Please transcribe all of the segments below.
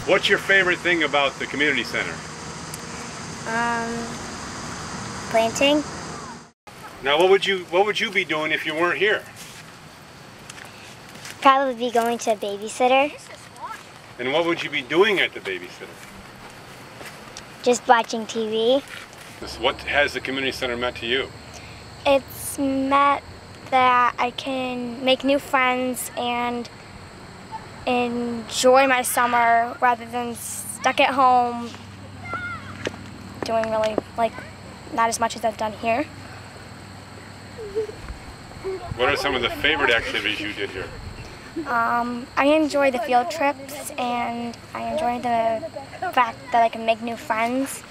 What's your favorite thing about the community center? Planting. Now, what would you be doing if you weren't here? Probably be going to a babysitter. And what would you be doing at the babysitter? Just watching TV. What has the community center meant to you? It's meant that I can make new friends and enjoy my summer rather than stuck at home doing really, not as much as I've done here. What are some of the favorite activities you did here? I enjoy the field trips, and I enjoy the fact that I can make new friends.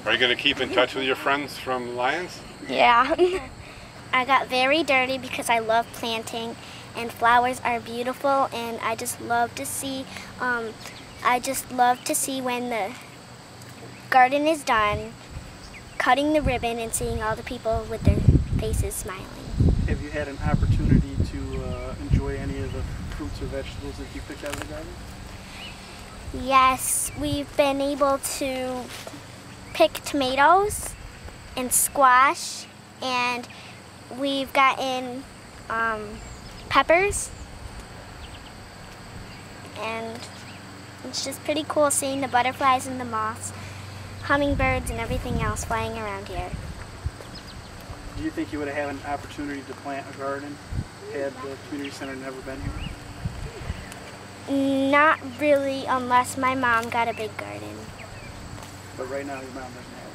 Are you going to keep in touch with your friends from Lyons? Yeah. I got very dirty because I love planting, and flowers are beautiful, and I just love to see when the garden is done, cutting the ribbon and seeing all the people with their faces smiling. Have you had an opportunity to enjoy any of the fruits or vegetables that you picked out of the garden? Yes, we've been able to pick tomatoes and squash, and we've gotten peppers, and it's just pretty cool seeing the butterflies and the moths, hummingbirds and everything else flying around here. Do you think you would have had an opportunity to plant a garden had the community center never been here? Not really, unless my mom got a big garden. But right now your mom doesn't have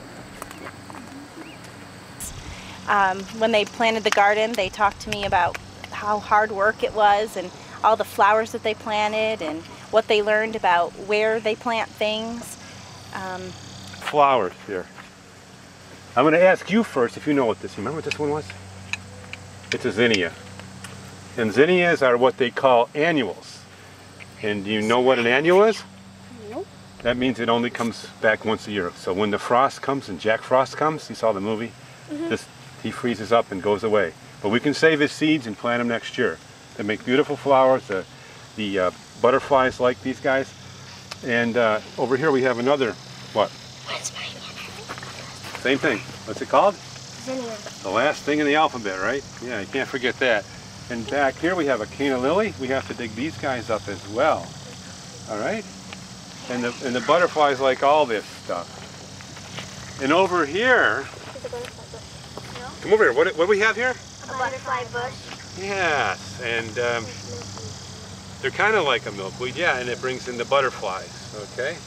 one. When they planted the garden, they talked to me about how hard work it was and all the flowers that they planted and what they learned about where they plant things. Flowers here. I'm going to ask you first if you know what this. Remember what this one was? It's a zinnia. And zinnias are what they call annuals. And do you know what an annual is? Nope. That means it only comes back once a year. So when the frost comes and Jack Frost comes, you saw the movie? He freezes up and goes away. But we can save his seeds and plant them next year. They make beautiful flowers. The butterflies like these guys. And over here we have another, what? Same thing. What's it called? Zinnia. The last thing in the alphabet, right? Yeah, you can't forget that. And back here we have a canna lily. We have to dig these guys up as well. All right? And the butterflies like all this stuff. And over here, come over here. What do we have here? A butterfly bush. Yes, and they're kind of like a milkweed, yeah, and it brings in the butterflies, okay?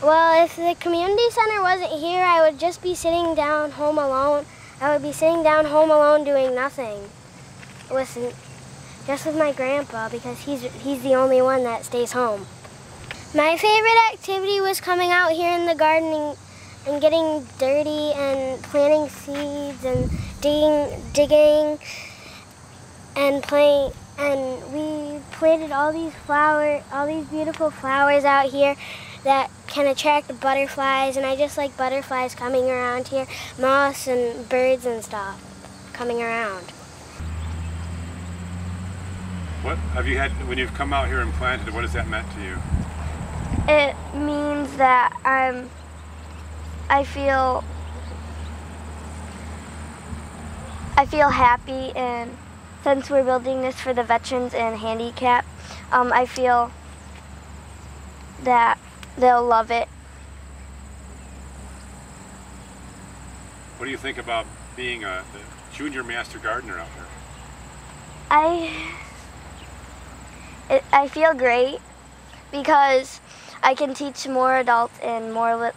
Well, if the community center wasn't here, I would just be sitting down home alone. I would be sitting down home alone doing nothing. Just with my grandpa, because he's the only one that stays home. My favorite activity was coming out here in the garden and getting dirty and planting seeds and digging and playing. And we planted all these beautiful flowers out here that can attract the butterflies, and I just like butterflies coming around here, moths and birds and stuff coming around. What have you had, when you've come out here and planted, what has that meant to you? It means that I feel happy, and since we're building this for the veterans and handicapped, I feel that they'll love it. What do you think about being the junior master gardener out here? I feel great because I can teach more adults and more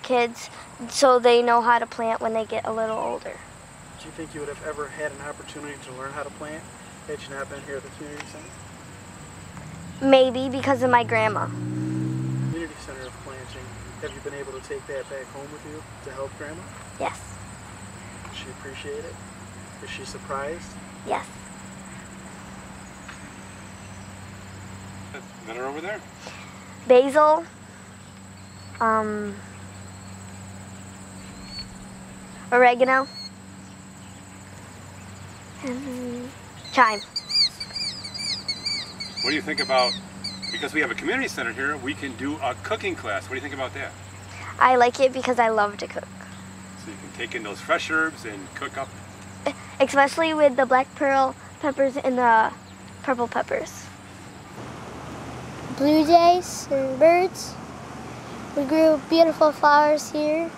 kids so they know how to plant when they get a little older. Do you think you would have ever had an opportunity to learn how to plant had you not been here at the community center? Maybe because of my grandma. Community Center of Planting, have you been able to take that back home with you to help Grandma? Yes. Does she appreciate it? Is she surprised? Yes. That are over there? Basil, oregano, and thyme. What do you think about, because we have a community center here, we can do a cooking class. What do you think about that? I like it because I love to cook. So you can take in those fresh herbs and cook up. Especially with the black pearl peppers and the purple peppers. Blue jays and birds. We grew beautiful flowers here.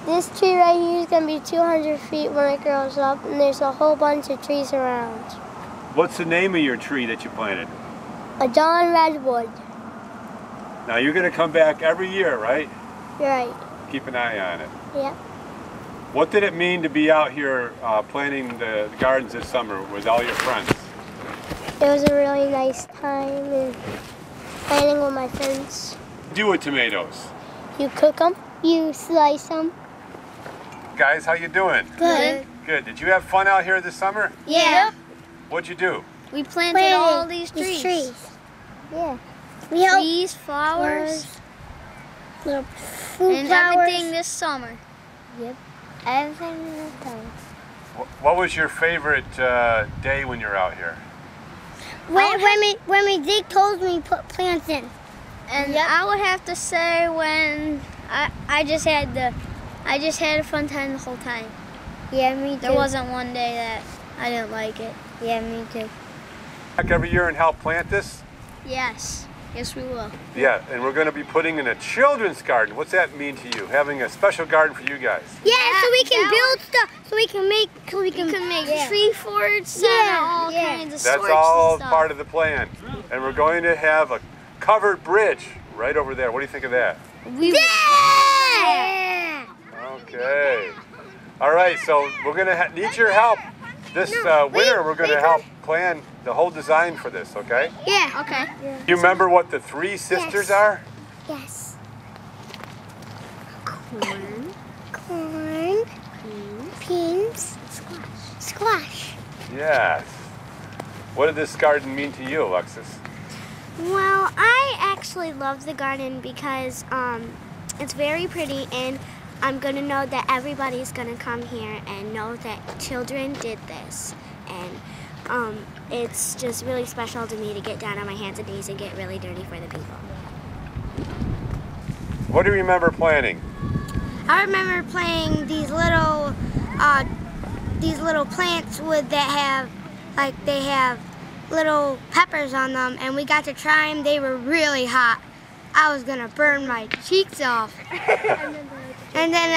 This tree right here is going to be 200 feet when it grows up, and there's a whole bunch of trees around. What's the name of your tree that you planted? A John Redwood. Now you're going to come back every year, right? You're right. Keep an eye on it. Yep. What did it mean to be out here planting the gardens this summer with all your friends? It was a really nice time and planting with my friends. Do with tomatoes. You cook them, you slice them. Guys, how you doing? Good. Good. Did you have fun out here this summer? Yeah. What'd you do? We planted all these trees. Yeah. We Trees, flowers, little food and flowers. everything this summer. Yep. Everything this time. What was your favorite day when you're out here? When we dig holes and we put plants in. And I would have to say when I just had a fun time the whole time. Yeah, me too. There wasn't one day that I didn't like it. Yeah, me too. Back every year and help plant this? Yes. Yes, we will. Yeah, and we're going to be putting in a children's garden. What's that mean to you, having a special garden for you guys? Yeah, so we can build stuff. So we can make. We can make tree forts and all kinds of That's sorts all and stuff. part of the plan. And we're going to have a covered bridge right over there. What do you think of that? Yeah! Okay. All right, so we're going to need your help. This winter, we're going to help plan the whole design for this, okay? Yeah. Okay. Do you remember what the three sisters are? Yes. Corn. Corn. Beans. Squash. Yes. What did this garden mean to you, Alexis? Well, I actually love the garden because it's very pretty, and I'm going to know that everybody's going to come here and know that children did this. And it's just really special to me to get down on my hands and knees and get really dirty for the people. What do you remember planting? I remember playing these little plants that have little peppers on them, and we got to try them. They were really hot. I was gonna burn my cheeks off. And then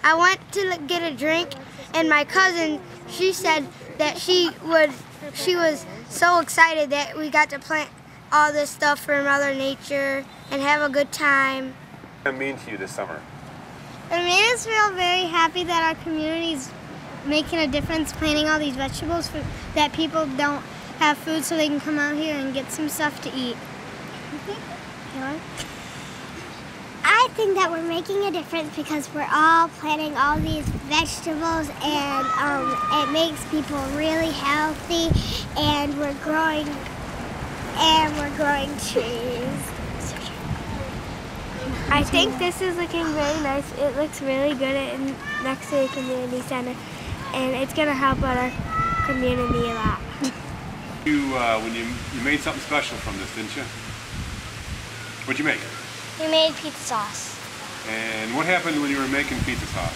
I went to get a drink, and my cousin, she said that she was so excited that we got to plant all this stuff for Mother Nature and have a good time. What does it mean to you this summer? It made us feel very happy that our community's making a difference, planting all these vegetables that people don't have food, so they can come out here and get some stuff to eat. I think that we're making a difference because we're all planting all these vegetables, and it makes people really healthy, and we're growing trees. I think this is looking really nice. It looks really good next to the community center, and it's going to help out our community a lot. When you made something special from this, didn't you? What'd you make? We made pizza sauce. And what happened when you were making pizza sauce?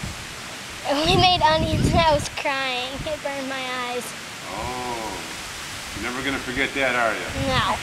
We made onions and I was crying. It burned my eyes. Oh, you're never going to forget that, are you? No.